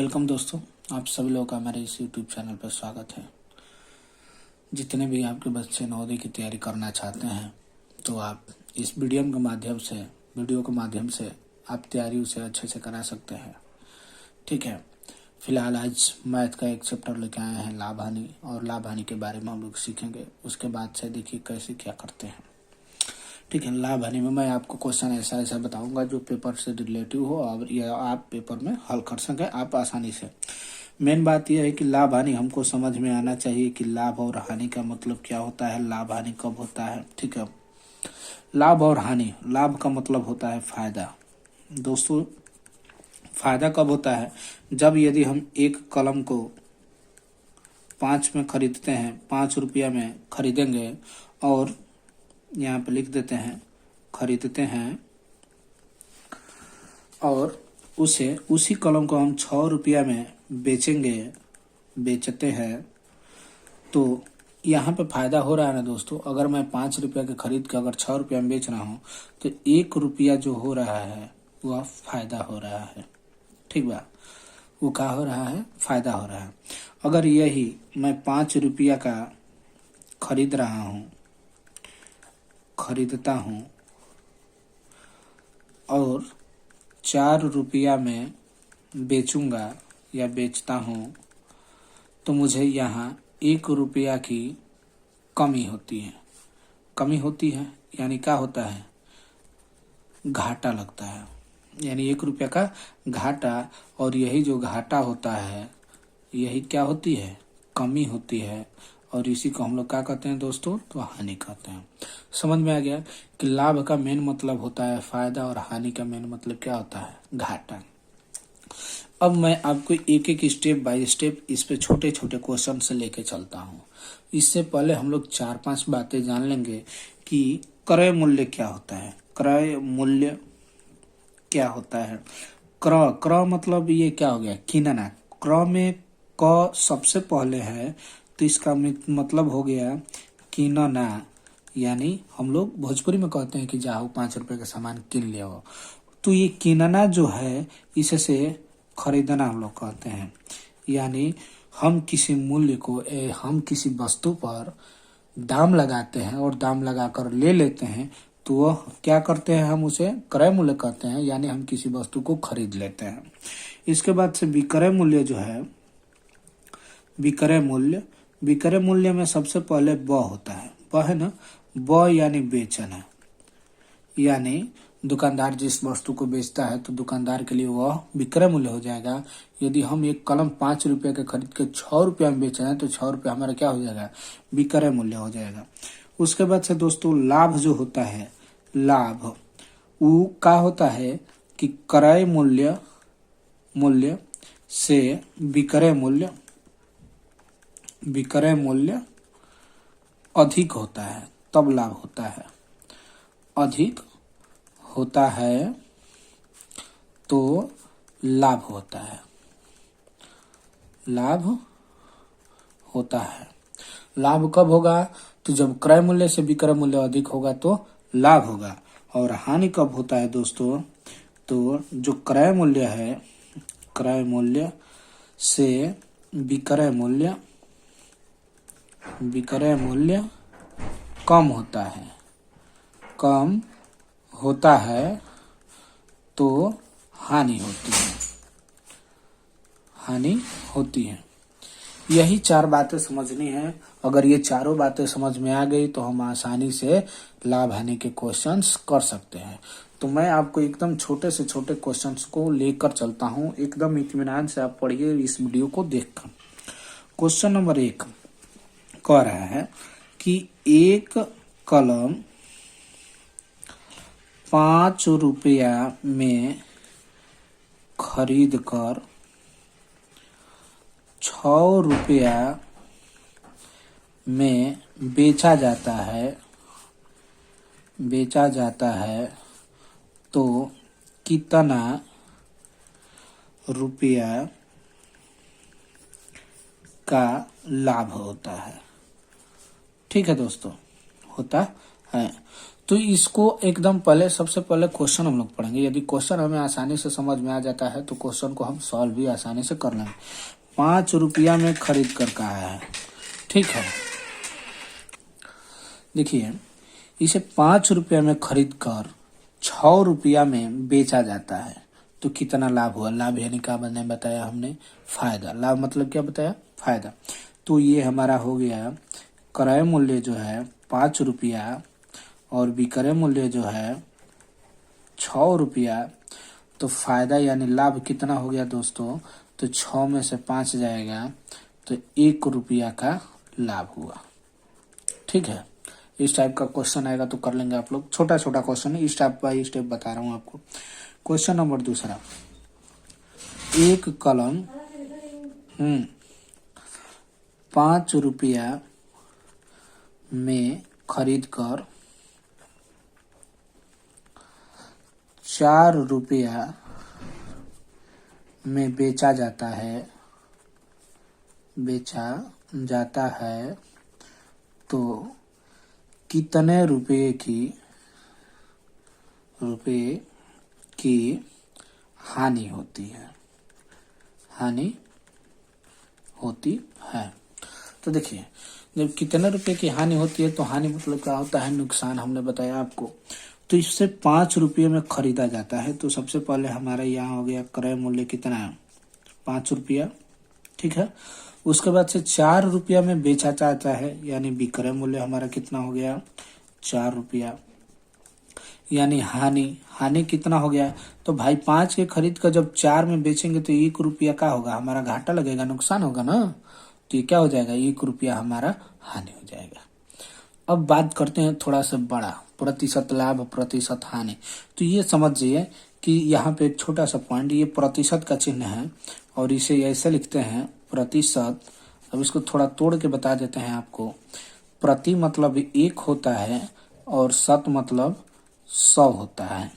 Welcome दोस्तों, आप सभी लोगों का हमारे इस यूट्यूब चैनल पर स्वागत है। जितने भी आपके बच्चे नवोदय की तैयारी करना चाहते हैं तो आप इस वीडियो के माध्यम से आप तैयारी उसे अच्छे से करा सकते हैं। ठीक है, फिलहाल आज मैथ का एक चैप्टर लेके आए हैं लाभ हानि, और लाभ हानि के बारे में हम लोग सीखेंगे। उसके बाद से देखिए कैसे क्या करते हैं। ठीक है, लाभ हानि में मैं आपको क्वेश्चन ऐसा बताऊंगा जो पेपर से रिलेटिव हो और यह आप पेपर में हल कर सकें आप आसानी से। मेन बात यह है कि लाभ हानि हमको समझ में आना चाहिए कि लाभ और हानि का मतलब क्या होता है, लाभ हानि कब होता है। ठीक है, लाभ और हानि, लाभ का मतलब होता है फायदा। दोस्तों, फायदा कब होता है? जब यदि हम एक कलम को 5 में खरीदते हैं, 5 रुपया में खरीदेंगे और यहाँ पे लिख देते हैं खरीदते हैं, और उसी कलम को हम 6 रुपया में बेचते हैं, तो यहाँ पे फायदा हो रहा है ना दोस्तों। अगर मैं 5 रुपया के खरीद के अगर 6 रुपया में बेच रहा हूँ तो 1 रुपया जो हो रहा है वह फायदा हो रहा है। ठीक बा, वो क्या हो रहा है? फायदा हो रहा है। अगर यही मैं 5 रुपया का खरीदता हूँ और 4 रुपया में बेचूंगा या बेचता हूँ तो मुझे यहाँ 1 रुपया की कमी होती है। यानी क्या होता है? घाटा लगता है, यानी 1 रुपया का घाटा। और यही जो घाटा होता है यही क्या होती है? कमी होती है। और इसी को हम लोग क्या कहते हैं दोस्तों? तो हानि कहते हैं। समझ में आ गया कि लाभ का मेन मतलब होता है फायदा और हानि का मेन मतलब क्या होता है? घाटा। अब मैं आपको एक एक स्टेप बाय स्टेप इस पे छोटे छोटे क्वेश्चन से लेके चलता हूँ। इससे पहले हम लोग 4-5 बातें जान लेंगे कि क्रय मूल्य क्या होता है। क्रय मूल्य क्या होता है? क्रय मतलब ये क्या हो गया? किनना। क्रय में क सबसे पहले है तो इसका मतलब हो गया किनना। यानी हम लोग भोजपुरी में कहते हैं कि जाओ 5 रुपए का सामान किन ले आओ। तो ये किनना जो है इससे खरीदना हम लोग कहते हैं। यानी हम किसी वस्तु पर दाम लगाते हैं और दाम लगाकर ले लेते हैं, तो वह क्या करते हैं? हम उसे क्रय मूल्य कहते हैं। यानी हम किसी वस्तु को खरीद लेते हैं। इसके बाद से विक्रय मूल्य जो है, विक्रय मूल्य में सबसे पहले ब होता है। ब है ना, ब यानी बेचना। यानी दुकानदार जिस वस्तु को बेचता है तो दुकानदार के लिए वह विक्रय मूल्य हो जाएगा। यदि हम एक कलम 5 रुपए का खरीद के 6 रुपया में बेच रहे हैं तो 6 रुपया हमारा क्या हो जाएगा? विक्रय मूल्य हो जाएगा। उसके बाद से दोस्तों लाभ जो होता है, लाभ वो क्या होता है कि क्रय मूल्य से विक्रय मूल्य अधिक होता है तब लाभ होता है। अधिक होता है तो लाभ होता है। लाभ कब होगा? तो जब क्रय मूल्य से विक्रय मूल्य अधिक होगा तो लाभ होगा। और हानि कब होता है दोस्तों? तो जो क्रय मूल्य है, क्रय मूल्य से विक्रय मूल्य कम होता है तो हानि होती है। यही 4 बातें समझनी है। अगर ये चारों बातें समझ में आ गई तो हम आसानी से लाभ हानि के क्वेश्चंस कर सकते हैं। तो मैं आपको एकदम छोटे से छोटे क्वेश्चंस को लेकर चलता हूँ। एकदम इत्मीनान से आप पढ़िए इस वीडियो को देखकर। क्वेश्चन नंबर 1 कह रहा है कि एक कलम 5 रुपया में खरीद कर 6 रुपया में बेचा जाता है तो कितना रुपया का लाभ होता है? ठीक है दोस्तों, होता है। तो इसको एकदम पहले सबसे पहले क्वेश्चन हम लोग पढ़ेंगे। यदि क्वेश्चन हमें आसानी से समझ में आ जाता है तो क्वेश्चन को हम सॉल्व भी आसानी से कर लेंगे। 5 रुपया में खरीद कर कहा है, ठीक है। देखिए, इसे 5 रुपया में खरीद कर 6 रुपया में बेचा जाता है तो कितना लाभ हुआ। लाभ यानी क्या मैंने बताया हमने, फायदा। लाभ मतलब क्या बताया, फायदा। तो ये हमारा हो गया क्रय मूल्य जो है 5 रुपया और विक्रय मूल्य जो है 6 रुपया। तो फायदा यानी लाभ कितना हो गया दोस्तों, तो 6 में से 5 जाएगा तो 1 रुपया का लाभ हुआ, ठीक है। इस टाइप का क्वेश्चन आएगा तो कर लेंगे आप लोग। छोटा छोटा क्वेश्चन है, स्टेप बाय स्टेप बता रहा हूं आपको। क्वेश्चन नंबर दूसरा, एक कलम 5 रुपया में खरीद कर 4 रुपया में बेचा जाता है तो कितने रुपए की हानि होती है। तो देखिए, जब कितने रुपए की हानि होती है तो हानि मतलब क्या होता है, नुकसान, हमने बताया आपको। तो इससे 5 रुपये में खरीदा जाता है तो सबसे पहले हमारा यहाँ हो गया क्रय मूल्य कितना है, 5 रुपया, ठीक है। उसके बाद से 4 रुपया में बेचा जाता है यानी विक्रय मूल्य हमारा कितना हो गया, 4 रुपया। यानी हानि कितना हो गया, तो भाई 5 के खरीद कर जब 4 में बेचेंगे तो 1 रुपया का होगा, हमारा घाटा लगेगा, नुकसान होगा ना। तो ये क्या हो जाएगा, 1 रुपया हमारा हानि हो जाएगा। अब बात करते हैं थोड़ा सा बड़ा, प्रतिशत लाभ प्रतिशत हानि। तो ये समझिए कि यहाँ पे एक छोटा सा पॉइंट, ये प्रतिशत का चिन्ह है और इसे ऐसे लिखते हैं प्रतिशत। अब इसको थोड़ा तोड़ के बता देते हैं आपको। प्रति मतलब 1 होता है और शत मतलब 100 होता है।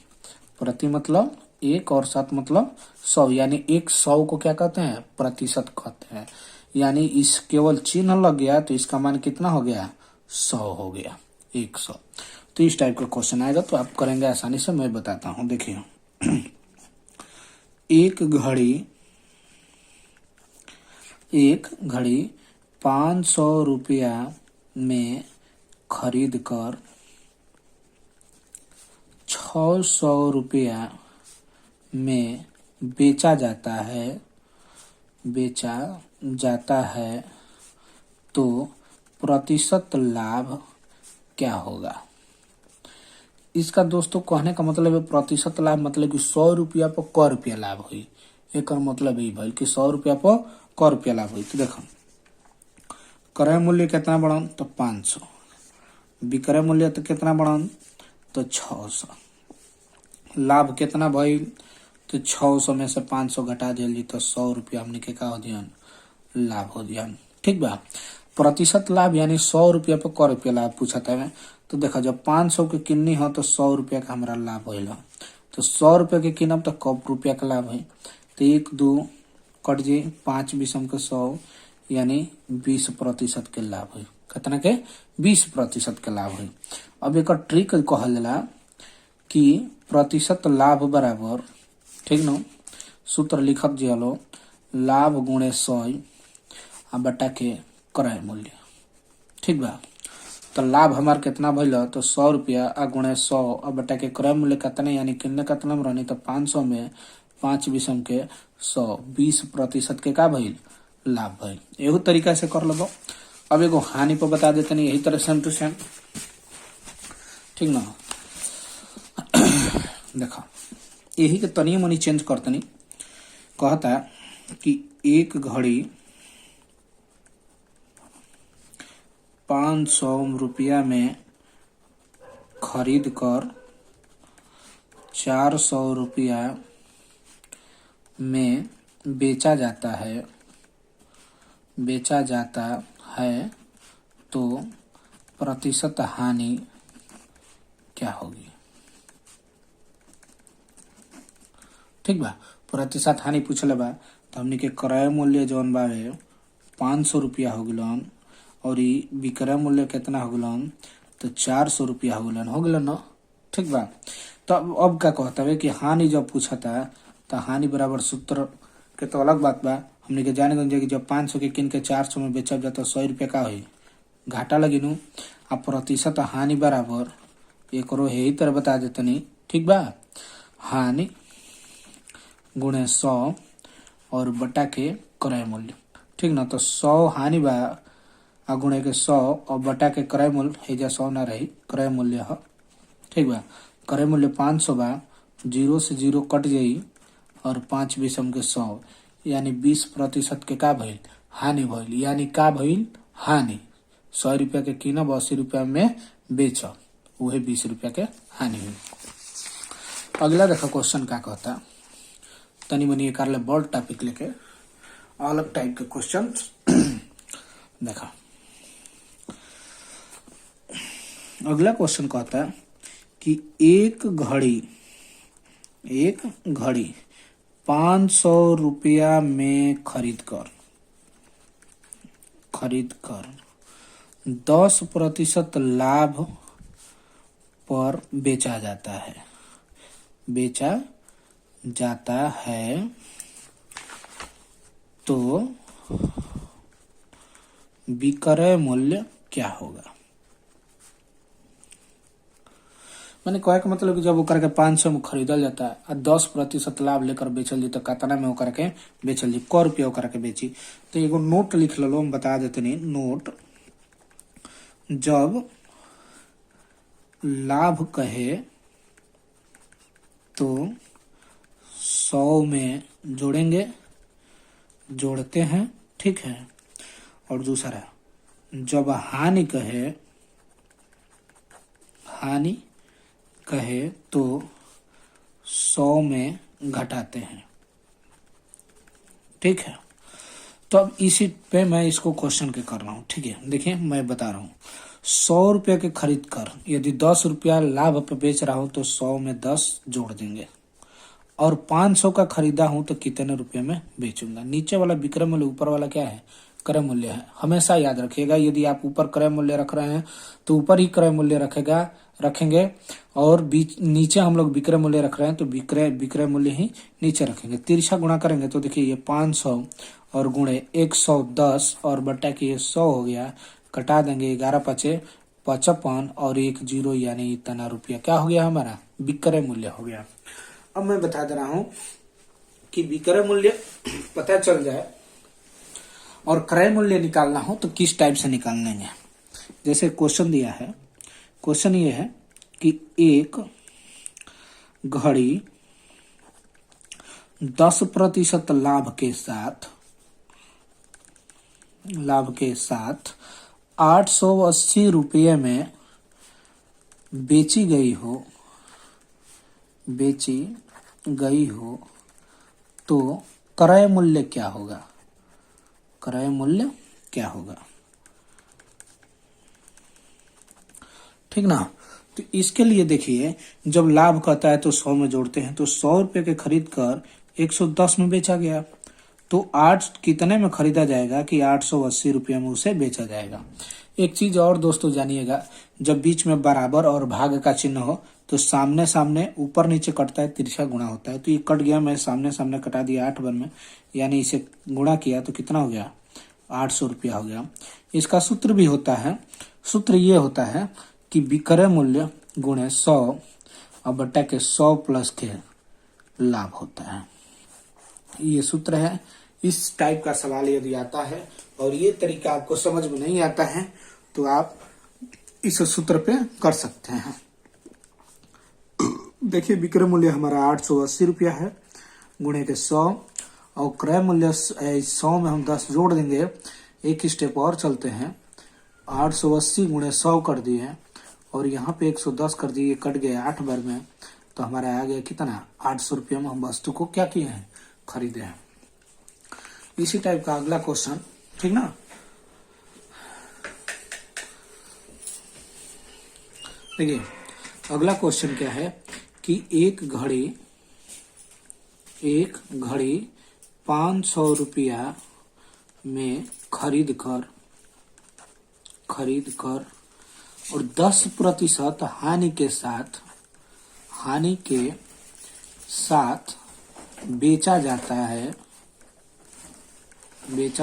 प्रति मतलब 1 और शत मतलब 100, यानी 100 को क्या कहते हैं, प्रतिशत कहते हैं। यानी इस केवल चिन्ह लग गया तो इसका मान कितना हो गया, 100 हो गया, 100। तो इस टाइप का क्वेश्चन आएगा तो आप करेंगे आसानी से। मैं बताता हूं, देखिए एक घड़ी 500 रुपया में खरीद कर 600 रुपया में बेचा जाता है तो प्रतिशत लाभ क्या होगा। इसका दोस्तों कहने का मतलब है प्रतिशत लाभ मतलब कि 100 रुपया पर क रुपया लाभ हुई। एक मतलब यही भाई कि 100 रुपया पर क रुपया लाभ हुई। तो देखो, क्रय मूल्य कितना बढ़न तो 500, विक्रय मूल्य तो कितना बढ़न तो 600, लाभ कितना भइल तो 600 में से 500 घटा दिया तो 100 रुपया हमने के का हो दियन, लाभ हो दियन, ठीक बा। प्रतिशत लाभ यानी 100 रुपया पर क रुपया लाभ पूछा था। तो देखा, जब 500 के किन्नी हो तो 100 रुपया का हमारा लाभ होल। तो 100 रुपया के किनब तो कब रुपया का लाभ है, तो 1 2 कट जी, 5 विषम के 100 यानी 20% के लाभ है। कितना के, 20% के लाभ है। अब एक ट्रिक कहल जाला कि प्रतिशत लाभ बराबर, ठीक न, सूत्र लिखत जियालो, लाभ गुणे 100 आ बटा के क्रय मूल्य, ठीक बा। तो लाभ हमार कितना भइल तो 100 रुपया आ गुणे 100 आ बटा के क्रय मूल्य कितने, यानी किन्ने कितना में रहनी तो 500 में 5 विषम के 100, 20% के का भइल, लाभ भइल। एहू तरीका से कर लो। अब एगो हानि पर बता देते नहीं, यही तरह सेम टू सेम, ठीक ना। देखा, यही के तनी मनी चेंज करतनी। कहता कि एक घड़ी 500 रुपया में खरीद कर 400 रुपया में बेचा जाता है तो प्रतिशत हानि क्या होगी, ठीक बा। प्रतिशत हानि पूछले बा तो हमने के क्रय मूल्य जौन बावे 500 रुपया हो गलन और विक्रय मूल्य कितना हो गलन तो 400 रुपया हो गलन न। ठीक बा। तो अब क्या कहता है कि हानि जब पूछा था तो हानि बराबर सूत्र के तो अलग बात बा। हमने के जाने गंजे कि जब 500 के किन के 400 में बेचब जाता 100 रुपया का हुई घाटा लगी नु। आ प्रतिशत हानि बराबर एक रो है ही तरह बता देतनी। ठीक बा। हानि गुणे 100 और बटा के क्रय मूल्य। ठीक ना। तो 100 हानि बा आ गुणे के 100 और बटा के क्रय मूल्य है जा 100 ना रही क्रय मूल्य है। ठीक बा। क्रय मूल्य 500 बा। 0 से 0 कट जाई और 5 विषम के 100 यानी 20% के का भइल हानि भइल। यानी का भइल हानि 100 रुपया के कीनब 80 रुपया में बेचब उहे 20 रुपया के हानि हुई। अगला देखो क्वेश्चन का कहता तनी मनी एक बड़ टॉपिक लेके अलग टाइप के क्वेश्चन देखा। अगला क्वेश्चन कहता कि एक घड़ी 500 रुपया में खरीद कर 10% लाभ पर बेचा जाता है तो विक्रय मूल्य क्या होगा। मैंने कहे का मतलब कि जब वो करके 500 में खरीदल जाता है और 10% लाभ लेकर बेचल जी तो कतना में होकर के बेचल जी क रुपया होकर के बेची। तो एगो नोट लिख लो हम बता देते नहीं। नोट जब लाभ कहे तो 100 में जोड़ते हैं। ठीक है। और दूसरा जब हानि कहे तो 100 में घटाते हैं। ठीक है। तो अब इसी पे मैं इसको क्वेश्चन के कर रहा हूँ। ठीक है। देखिए मैं बता रहा हूँ 100 रुपया के खरीद कर यदि 10 रुपया लाभ पे बेच रहा हूं तो 100 में 10 जोड़ देंगे और 500 का खरीदा हूं तो कितने रुपए में बेचूंगा। नीचे वाला विक्रय मूल्य ऊपर वाला क्या है क्रय मूल्य है। हमेशा याद रखिएगा यदि आप ऊपर क्रय मूल्य रख रहे हैं तो ऊपर ही क्रय मूल्य रखेंगे और बीच नीचे हम लोग विक्रय मूल्य रख रहे हैं तो विक्रय मूल्य ही नीचे रखेंगे। तिरछा गुणा करेंगे तो देखिए ये 500 और गुणे 110 और बटा के ये 100 हो गया। कटा देंगे 11×5 = 55 और 1 0 यानी इतना रुपया क्या हो गया हमारा विक्रय मूल्य हो गया। अब मैं बता दे रहा हूं कि विक्रय मूल्य पता चल जाए और क्रय मूल्य निकालना हो तो किस टाइप से निकालेंगे। जैसे क्वेश्चन दिया है। क्वेश्चन ये है कि एक घड़ी 10% लाभ के साथ 880 रुपये में बेची गई हो तो क्रय मूल्य क्या होगा। ठीक ना। तो इसके लिए देखिए जब लाभ कहता है तो 100 में जोड़ते हैं तो 100 रुपये के खरीद कर 110 में बेचा गया तो 8 कितने में खरीदा जाएगा कि 880 रुपये में उसे बेचा जाएगा। एक चीज और दोस्तों जानिएगा जब बीच में बराबर और भाग का चिन्ह हो तो सामने सामने ऊपर नीचे कटता है तिरछा गुणा होता है। तो ये कट गया मैं सामने सामने कटा दिया 8 बार में यानी इसे गुणा किया तो कितना हो गया 800 रुपया हो गया। इसका सूत्र भी होता है। सूत्र ये होता है कि विक्रय मूल्य गुणे 100 और बटा के 100 प्लस के लाभ होता है। ये सूत्र है। इस टाइप का सवाल यदि आता है और ये तरीका आपको समझ में नहीं आता है तो आप इस सूत्र पे कर सकते हैं। देखिए विक्रय मूल्य हमारा 880 रुपया है गुणे के 100 और क्रय मूल्य 100 में हम 10 जोड़ देंगे। एक स्टेप और चलते हैं। 880 गुणे 100 कर दिए और यहाँ पे 110 कर दिए कट गए 8 बार में तो हमारा आ गया कितना 800 रुपये में हम वस्तु को क्या किए हैं खरीदे हैं। इसी टाइप का अगला क्वेश्चन। ठीक ना। देखिए अगला क्वेश्चन क्या है कि एक घड़ी 500 रुपया में खरीद कर और 10% हानि के साथ बेचा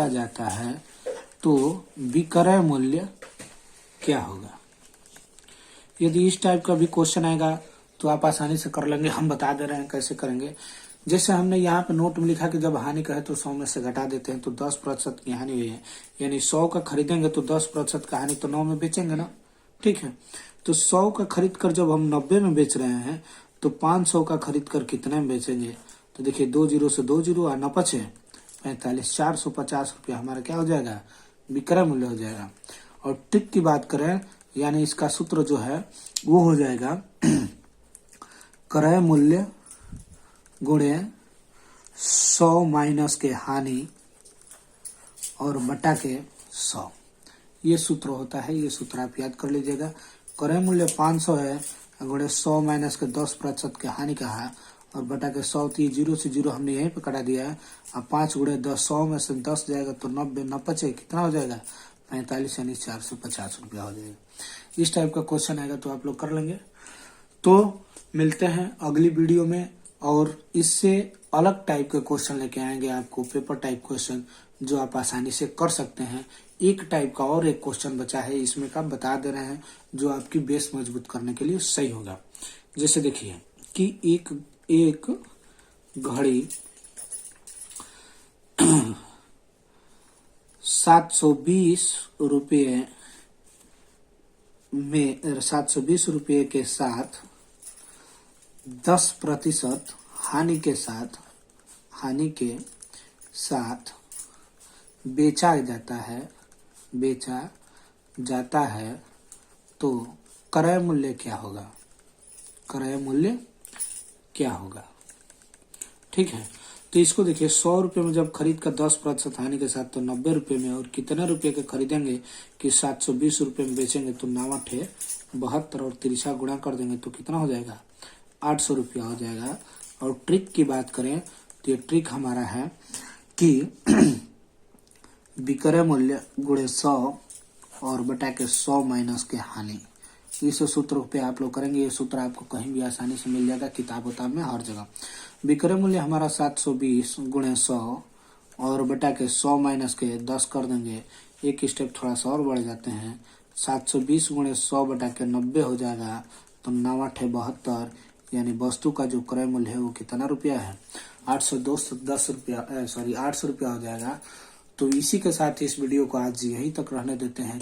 जाता है तो विक्रय मूल्य क्या होगा। यदि इस टाइप का भी क्वेश्चन आएगा तो आप आसानी से कर लेंगे। हम बता दे रहे हैं कैसे करेंगे। जैसे हमने यहाँ पे नोट में लिखा कि जब हानि कहे तो 100 में से घटा देते हैं, तो 10% की हानि हुई है, यानी 100 का खरीदेंगे तो 10% का हानि तो 9 में बेचेंगे ना। ठीक है, तो 100 का खरीद कर जब हम 90 में बेच रहे हैं तो 500 का खरीद कर कितने में बेचेंगे। तो देखिए 2 जीरो से 2 जीरो और 9 पचे 45, 450 रुपया हमारा क्या हो जाएगा, विक्रय मूल्य हो जाएगा। और ट्रिक की बात करें, यानी इसका सूत्र जो है वो हो जाएगा क्रय मूल्य गुणे 100 माइनस के हानि और बटा के 100। ये सूत्र होता है, ये सूत्र आप याद कर लीजिएगा। क्रय मूल्य 500 है, गुणे 100 माइनस के 10% के हानि का है और बटा के 100। तो ये 0 से 0 हमने यहीं पे काटा दिया है। अब 5 गुणे 10, 100 में से 10 जाएगा तो 90, 9 पचे कितना हो जाएगा, 45, यानी 450 रुपया हो जाएगा। इस टाइप का क्वेश्चन आएगा तो आप लोग कर लेंगे। तो मिलते हैं अगली वीडियो में और इससे अलग टाइप के क्वेश्चन लेके आएंगे आपको, पेपर टाइप क्वेश्चन जो आप आसानी से कर सकते हैं। एक टाइप का और एक क्वेश्चन बचा है, इसमें का बता दे रहे हैं जो आपकी बेस मजबूत करने के लिए सही होगा। जैसे देखिए कि एक घड़ी 720 रुपये के साथ 10% हानि के साथ बेचा जाता है तो क्रय मूल्य क्या होगा। ठीक है, तो इसको देखिए 100 रुपये में जब खरीद कर 10% हानि के साथ तो 90 रुपये में, और कितने रुपये के खरीदेंगे कि 720 रुपये में बेचेंगे तो 9 × 72 और तिरछा गुणा कर देंगे तो कितना हो जाएगा, 800 रुपया हो जाएगा। और ट्रिक की बात करें तो ये ट्रिक हमारा है कि विक्रय मूल्य गुणे 100 और बटा के 100 माइनस के हानि। इस सूत्र पे आप लोग करेंगे। ये सूत्र आपको कहीं भी आसानी से मिल जाएगा, किताब में हर जगह। विक्रय मूल्य हमारा 720 गुणे 100 और बटा के 100 माइनस के 10 कर देंगे। एक स्टेप थोड़ा सा और बढ़ जाते हैं, 720 गुणे 100 बटा के 90 हो जाएगा तो 9 × 72, यानी वस्तु का जो क्रय मूल्य है वो कितना रुपया है, 810 रुपया, 800 रुपया हो जाएगा। तो इसी के साथ इस वीडियो को आज यहीं तक रहने देते हैं।